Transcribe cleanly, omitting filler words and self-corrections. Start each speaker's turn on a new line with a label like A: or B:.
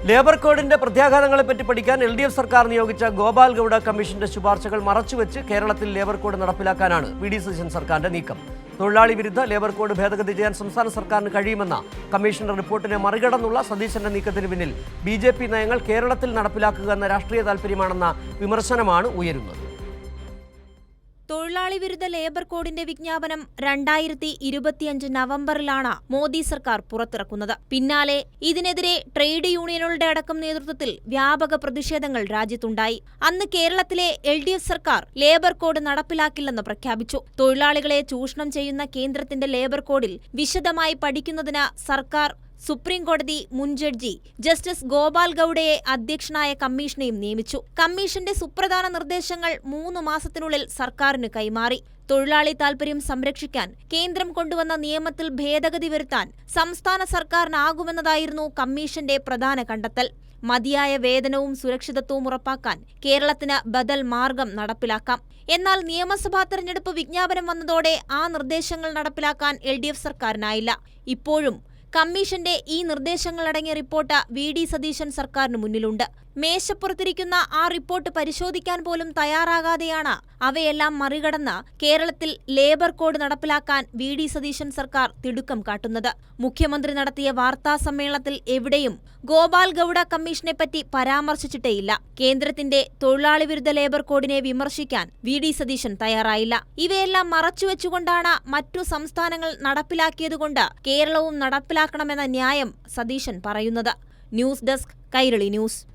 A: Labour കോഡിന്റെ പ്രത്യാഘാതങ്ങളെപ്പറ്റി പഠിക്കാൻ LDF സർക്കാർ നിയോഗിച്ച ഗോപാൽ ഗൌഡ കമ്മീഷന്റെ ശുപാർശകൾ മറച്ചുവെച്ച് കേരളത്തിൽ ലേബർ കോഡ് നടപ്പിലാക്കാനാണ് VD സതീശൻ സർക്കാരിന്റെ നീക്കം. തൊഴിലാളി വിരുദ്ധ ലേബർ കോഡ് ഭേദഗതി ചെയ്യാൻ സംസ്ഥാന സർക്കാരിന് കഴിയുമെന്ന കമ്മീഷന്റെ റിപ്പോർട്ടിനെ മറികടന്നുള്ള സതീശന്റെ നീക്കത്തിന് പിന്നിൽ BJP നയങ്ങൾ കേരളത്തിൽ നടപ്പിലാക്കുക എന്ന രാഷ്ട്രീയ താൽപര്യമാണെന്ന വിമർശനമാണ് ഉയരുന്നത്.
B: തൊഴിലാളി വിരുദ്ധ ലേബർ കോഡിന്റെ വിജ്ഞാപനം 2025 നവംബറിലാണ് മോദി സർക്കാർ പുറത്തിറക്കുന്നത്. പിന്നാലെ ഇതിനെതിരെ ട്രേഡ് യൂണിയനുകളുടെ അടക്കം നേതൃത്വത്തിൽ വ്യാപക പ്രതിഷേധങ്ങൾ രാജ്യത്തുണ്ടായി. അന്ന് കേരളത്തിലെ LDF സർക്കാർ ലേബർ കോഡ് നടപ്പിലാക്കില്ലെന്ന് പ്രഖ്യാപിച്ചു. തൊഴിലാളികളെ ചൂഷണം ചെയ്യുന്ന കേന്ദ്രത്തിന്റെ ലേബർ കോഡിൽ വിശദമായി പഠിക്കുന്നതിന് സർക്കാർ സുപ്രീംകോടതി മുൻ ജഡ്ജി ജസ്റ്റിസ് ഗോപാൽ ഗൌഡയെ അധ്യക്ഷനായ കമ്മീഷനെയും നിയമിച്ചു. കമ്മീഷന്റെ സുപ്രധാന നിർദ്ദേശങ്ങൾ 3 മാസത്തിനുള്ളിൽ സർക്കാരിന് കൈമാറി. തൊഴിലാളി താൽപര്യം സംരക്ഷിക്കാൻ കേന്ദ്രം കൊണ്ടുവന്ന നിയമത്തിൽ ഭേദഗതി വരുത്താൻ സംസ്ഥാന സർക്കാരിനാകുമെന്നതായിരുന്നു കമ്മീഷന്റെ പ്രധാന കണ്ടെത്തൽ. മതിയായ വേതനവും സുരക്ഷിതത്വവും ഉറപ്പാക്കാൻ കേരളത്തിന് ബദൽ മാർഗം നടപ്പിലാക്കാം. എന്നാൽ നിയമസഭാ തെരഞ്ഞെടുപ്പ് വിജ്ഞാപനം വന്നതോടെ ആ നിർദ്ദേശങ്ങൾ നടപ്പിലാക്കാൻ LDF സർക്കാരിനായില്ല. ഇപ്പോഴും കമ്മീഷന്റെ ഈ നിർദ്ദേശങ്ങളടങ്ങിയ റിപ്പോർട്ട് VD സതീശൻ സർക്കാരിന് മുന്നിലുണ്ട്. മേശപ്പുറത്തിരിക്കുന്ന ആ റിപ്പോർട്ട് പരിശോധിക്കാൻ പോലും തയ്യാറാകാതെയാണ് അവയെല്ലാം മറികടന്ന് കേരളത്തിൽ ലേബർ കോഡ് നടപ്പിലാക്കാൻ VD സതീശൻ സർക്കാർ തിടുക്കം കാട്ടുന്നത്. മുഖ്യമന്ത്രി നടത്തിയ വാർത്താ സമ്മേളനത്തിൽ എവിടെയും ഗോപാൽ ഗൌഡ കമ്മീഷനെപ്പറ്റി പരാമർശിച്ചിട്ടേയില്ല. കേന്ദ്രത്തിന്റെ തൊഴിലാളി വിരുദ്ധ ലേബർ കോഡിനെ വിമർശിക്കാൻ VD സതീശൻ തയ്യാറായില്ല. ഇവയെല്ലാം മറച്ചുവെച്ചുകൊണ്ടാണ് മറ്റു സംസ്ഥാനങ്ങൾ നടപ്പിലാക്കിയതുകൊണ്ട് കേരളവും നടപ്പിലാക്കണമെന്ന ന്യായം സതീശൻ പറയുന്നത്. News desk, Kairali news.